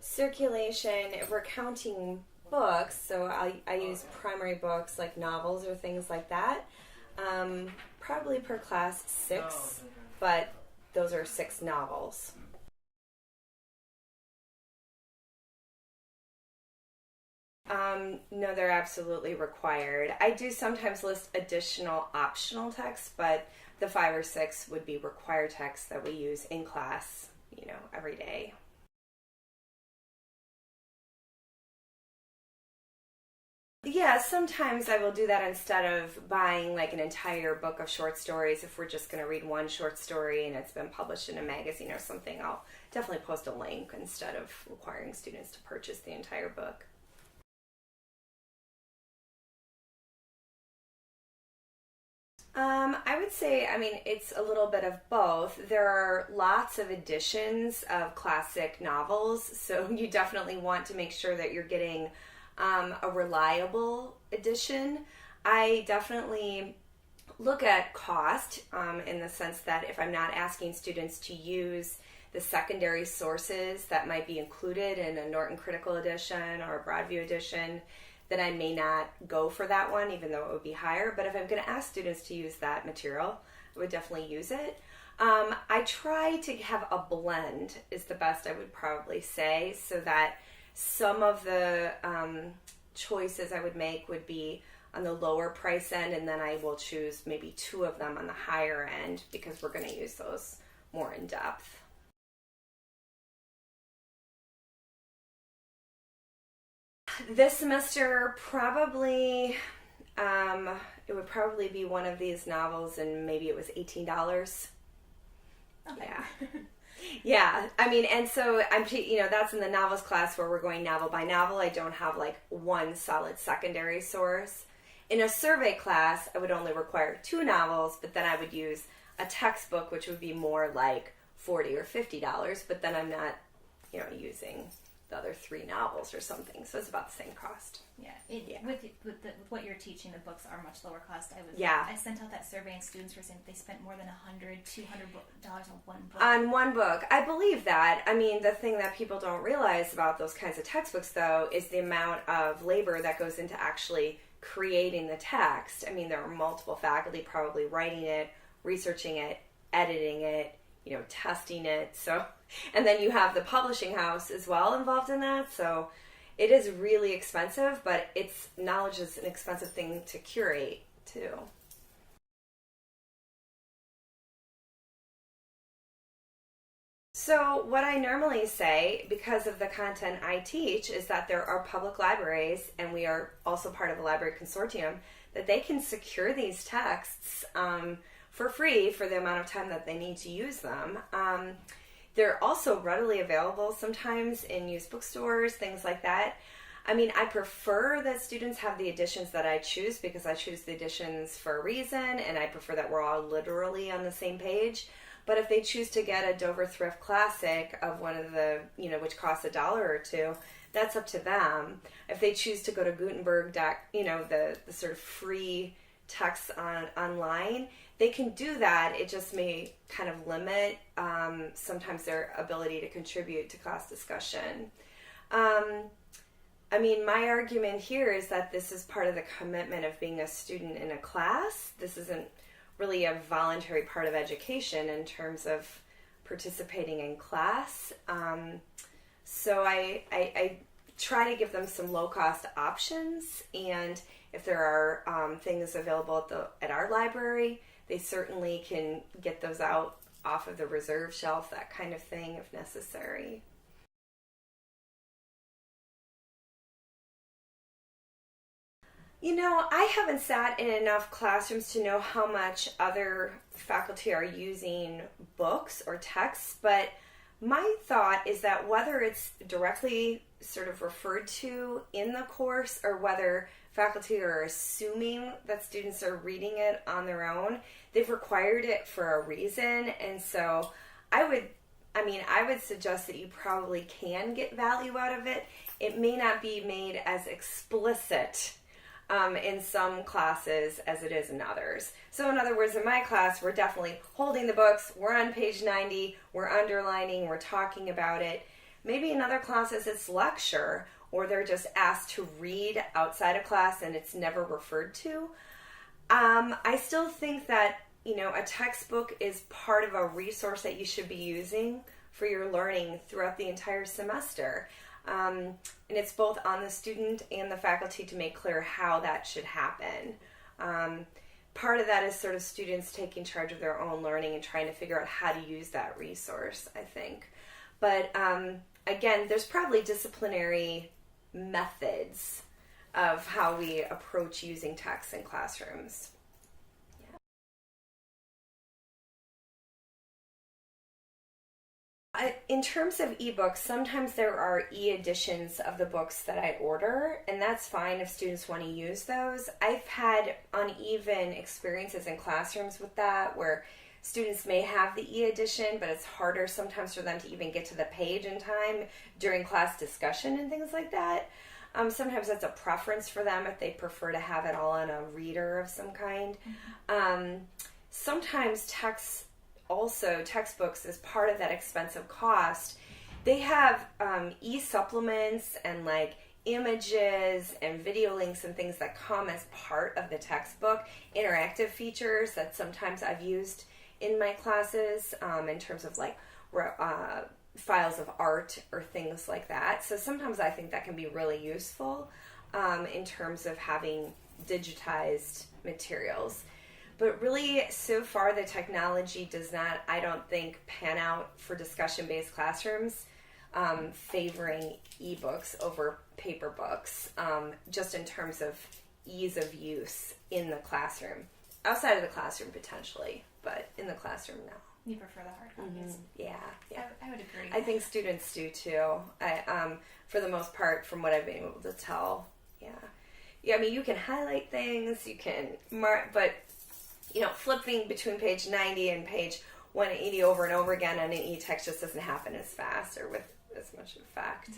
Circulation, if we're counting books, so I use primary books like novels or things like that. Probably per class 6, but those are 6 novels. No, they're absolutely required. I do sometimes list additional optional texts, but the 5 or 6 would be required texts that we use in class, every day. Yeah, sometimes I will do that instead of buying like an entire book of short stories. If we're just going to read one short story and it's been published in a magazine or something, I'll definitely post a link instead of requiring students to purchase the entire book. I would say, it's a little bit of both. There are lots of editions of classic novels, so you definitely want to make sure that you're getting a reliable edition. I definitely look at cost in the sense that if I'm not asking students to use the secondary sources that might be included in a Norton Critical Edition or a Broadview Edition, then I may not go for that one, even though it would be higher. But if I'm going to ask students to use that material, I would definitely use it. I try to have a blend, is the best I would probably say, so that some of the choices I would make would be on the lower price end, and then I will choose maybe 2 of them on the higher end because we're going to use those more in depth. This semester, probably, it would probably be one of these novels, and maybe it was $18. Okay. Yeah. Yeah, and so that's in the novels class where we're going novel by novel. I don't have like one solid secondary source. In a survey class, I would only require 2 novels, but then I would use a textbook, which would be more like $40 or $50, but then I'm not, using the other 3 novels or something, so it's about the same cost. Yeah, with what you're teaching, the books are much lower cost. I sent out that survey and students were saying they spent more than $100-$200 on one book. On one book. I believe that. The thing that people don't realize about those kinds of textbooks, though, is the amount of labor that goes into actually creating the text. There are multiple faculty probably writing it, researching it, editing it, testing it. So, and then you have the publishing house as well involved in that. So it is really expensive, but knowledge is an expensive thing to curate too. So what I normally say, because of the content I teach, is that there are public libraries, and we are also part of a library consortium, that they can secure these texts for free for the amount of time that they need to use them. They're also readily available sometimes in used bookstores, things like that. I prefer that students have the editions that I choose because I choose the editions for a reason, and I prefer that we're all literally on the same page. But if they choose to get a Dover Thrift Classic of one of the, which costs $1 or $2, that's up to them. If they choose to go to Gutenberg, the sort of free text online, they can do that. It just may kind of limit sometimes their ability to contribute to class discussion. My argument here is that this is part of the commitment of being a student in a class. This isn't really a voluntary part of education in terms of participating in class. So I try to give them some low-cost options, and if there are things available at our library, they certainly can get those out off of the reserve shelf, that kind of thing, if necessary. I haven't sat in enough classrooms to know how much other faculty are using books or texts, but my thought is that whether it's directly sort of referred to in the course or whether faculty are assuming that students are reading it on their own, they've required it for a reason. And so I would suggest that you probably can get value out of it. It may not be made as explicit in some classes as it is in others. So in other words, in my class, we're definitely holding the books, we're on page 90, we're underlining, we're talking about it. Maybe in other classes it's lecture, or they're just asked to read outside of class and it's never referred to. I still think that, a textbook is part of a resource that you should be using for your learning throughout the entire semester. And it's both on the student and the faculty to make clear how that should happen. Part of that is sort of students taking charge of their own learning and trying to figure out how to use that resource, I think. But again, there's probably disciplinary methods of how we approach using text in classrooms. In terms of ebooks, sometimes there are e-editions of the books that I order, and that's fine if students want to use those. I've had uneven experiences in classrooms with that, where students may have the e-edition, but it's harder sometimes for them to even get to the page in time during class discussion and things like that. Sometimes that's a preference for them if they prefer to have it all on a reader of some kind. Sometimes textbooks as part of that expensive cost, they have e-supplements and like images and video links and things that come as part of the textbook, interactive features that sometimes I've used in my classes in terms of like files of art or things like that. So sometimes I think that can be really useful in terms of having digitized materials. But really, so far, the technology does not, I don't think, pan out for discussion-based classrooms, favoring ebooks over paper books, just in terms of ease of use in the classroom. Outside of the classroom, potentially, but in the classroom, no. You prefer the hard copies? Yeah. I would agree. I think students do, too. For the most part, from what I've been able to tell, yeah. I mean, you can highlight things, you can mark, but flipping between page 90 and page 180 over and over again on an e-text just doesn't happen as fast or with as much effect.